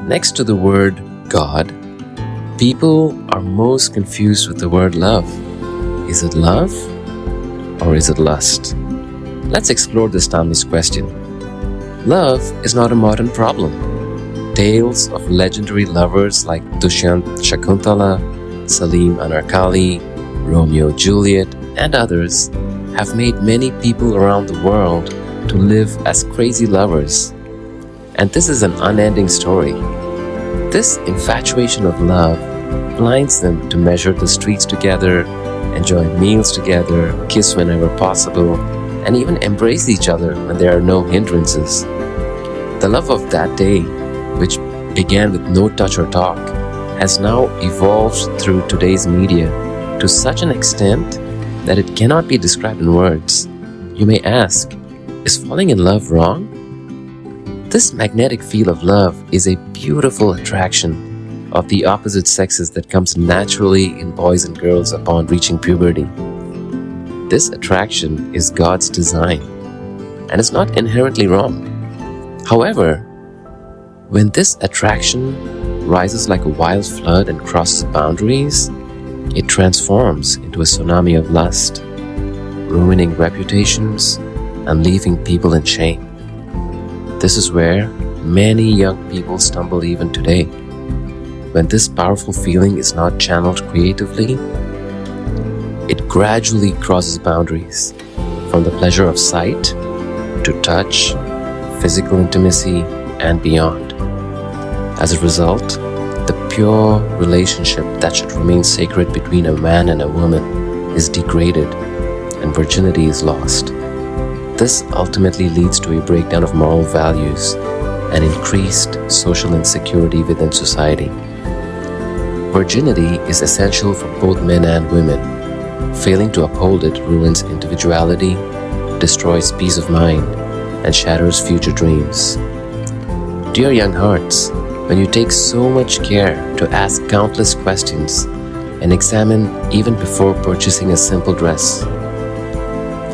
Next to the word God, people are most confused with the word love. Is it love or is it lust? Let's explore this timeless question. Love is not a modern problem. Tales of legendary lovers like Dushyant-Shakuntala, Salim-Anarkali, Romeo-Juliet, and others have made many people around the world to live as crazy lovers. And this is an unending story. This infatuation of love blinds them to measure the streets together, enjoy meals together, kiss whenever possible, and even embrace each other when there are no hindrances. The love of that day, which began with no touch or talk, has now evolved through today's media to such an extent that it cannot be described in words. You may ask, is falling in love wrong? This magnetic feel of love is a beautiful attraction of the opposite sexes that comes naturally in boys and girls upon reaching puberty. This attraction is God's design and is not inherently wrong. However, when this attraction rises like a wild flood and crosses boundaries, it transforms into a tsunami of lust, ruining reputations and leaving people in shame. This is where many young people stumble even today. When this powerful feeling is not channeled creatively, it gradually crosses boundaries, from the pleasure of sight to touch, physical intimacy, and beyond. As a result, the pure relationship that should remain sacred between a man and a woman is degraded and virginity is lost. This ultimately leads to a breakdown of moral values and increased social insecurity within society. Virginity is essential for both men and women. Failing to uphold it ruins individuality, destroys peace of mind, and shatters future dreams. Dear young hearts, when you take so much care to ask countless questions and examine even before purchasing a simple dress,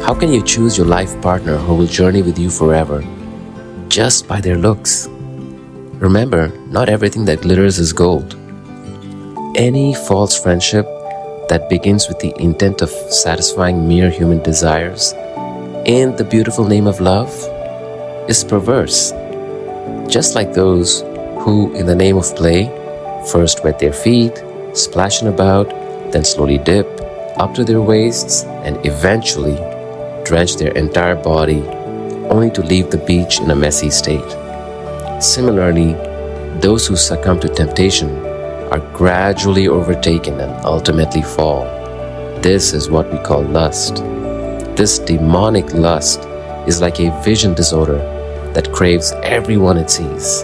how can you choose your life partner who will journey with you forever just by their looks? Remember, not everything that glitters is gold. Any false friendship that begins with the intent of satisfying mere human desires in the beautiful name of love is perverse. Just like those who, in the name of play, first wet their feet, splashing about, then slowly dip up to their waists, and eventually drench their entire body, only to leave the beach in a messy state. Similarly, those who succumb to temptation are gradually overtaken and ultimately fall. This is what we call lust. This demonic lust is like a vision disorder that craves everyone it sees.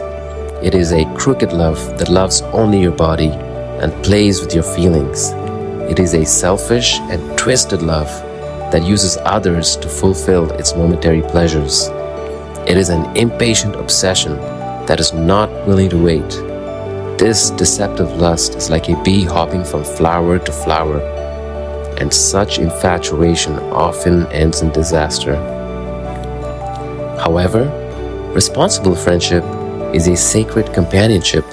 It is a crooked love that loves only your body and plays with your feelings. It is a selfish and twisted love that uses others to fulfill its momentary pleasures. It is an impatient obsession that is not willing to wait. This deceptive lust is like a bee hopping from flower to flower, and such infatuation often ends in disaster. However, responsible friendship is a sacred companionship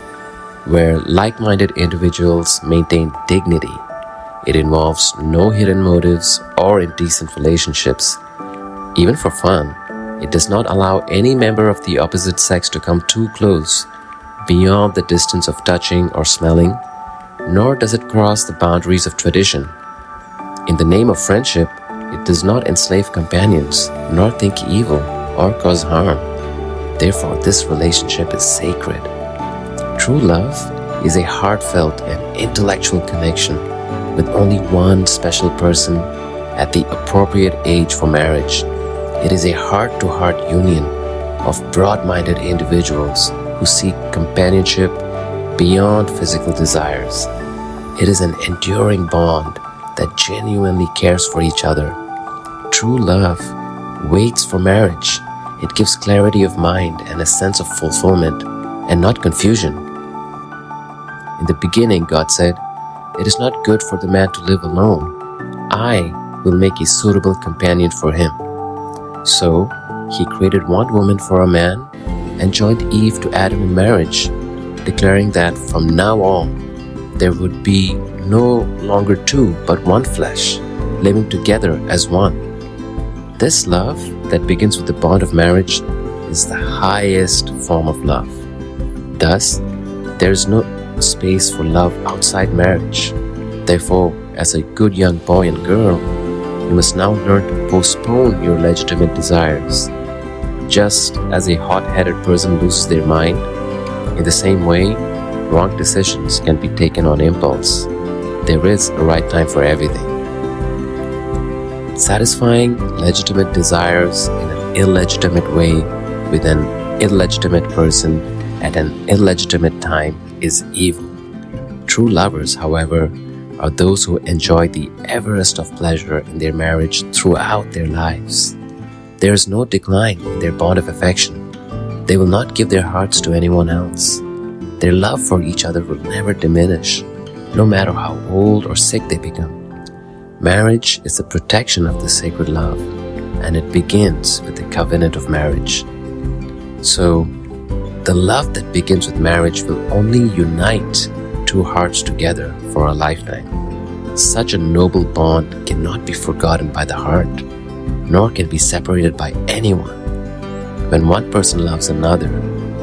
where like-minded individuals maintain dignity. It involves no hidden motives or indecent relationships. Even for fun, it does not allow any member of the opposite sex to come too close, beyond the distance of touching or smelling, nor does it cross the boundaries of tradition. In the name of friendship, it does not enslave companions, nor think evil or cause harm. Therefore, this relationship is sacred. True love is a heartfelt and intellectual connection with only one special person at the appropriate age for marriage. It is a heart-to-heart union of broad-minded individuals who seek companionship beyond physical desires. It is an enduring bond that genuinely cares for each other. True love waits for marriage. It gives clarity of mind and a sense of fulfillment and not confusion. In the beginning, God said, "It is not good for the man to live alone. I will make a suitable companion for him." So, He created one woman for a man and joined Eve to Adam in marriage. declaring that from now on there would be no longer two but one flesh, living together as one. This love that begins with the bond of marriage is the highest form of love. Thus, there is no space for love outside marriage. Therefore, as a good young boy and girl, you must now learn to postpone your legitimate desires. Just as a hot-headed person loses their mind, in the same way, wrong decisions can be taken on impulse. There is a right time for everything. Satisfying legitimate desires in an illegitimate way with an illegitimate person at an illegitimate time is evil. True lovers, however, are those who enjoy the everest of pleasure in their marriage throughout their lives. There is no decline in their bond of affection. They will not give their hearts to anyone else. Their love for each other will never diminish, no matter how old or sick they become. Marriage is the protection of the sacred love, and it begins with the covenant of marriage. So, the love that begins with marriage will only unite two hearts together for a lifetime. Such a noble bond cannot be forgotten by the heart, nor can be separated by anyone. When one person loves another,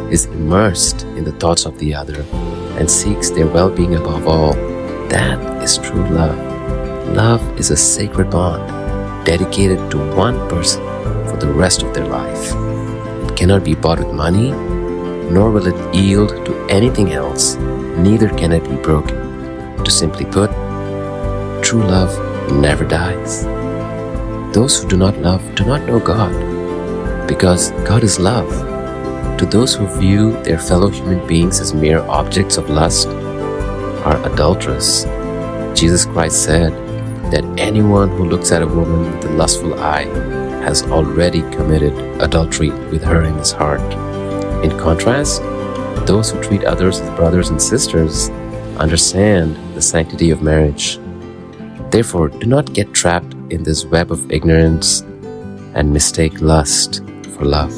is immersed in the thoughts of the other, and seeks their well-being above all, that is true love. Love is a sacred bond, dedicated to one person for the rest of their life. It cannot be bought with money, nor will it yield to anything else, neither can it be broken. To simply put, true love never dies. Those who do not love do not know God, because God is love. To those who view their fellow human beings as mere objects of lust are adulterous. Jesus Christ said that anyone who looks at a woman with a lustful eye has already committed adultery with her in his heart. In contrast, those who treat others as brothers and sisters understand the sanctity of marriage. Therefore, do not get trapped in this web of ignorance and mistake lust for love.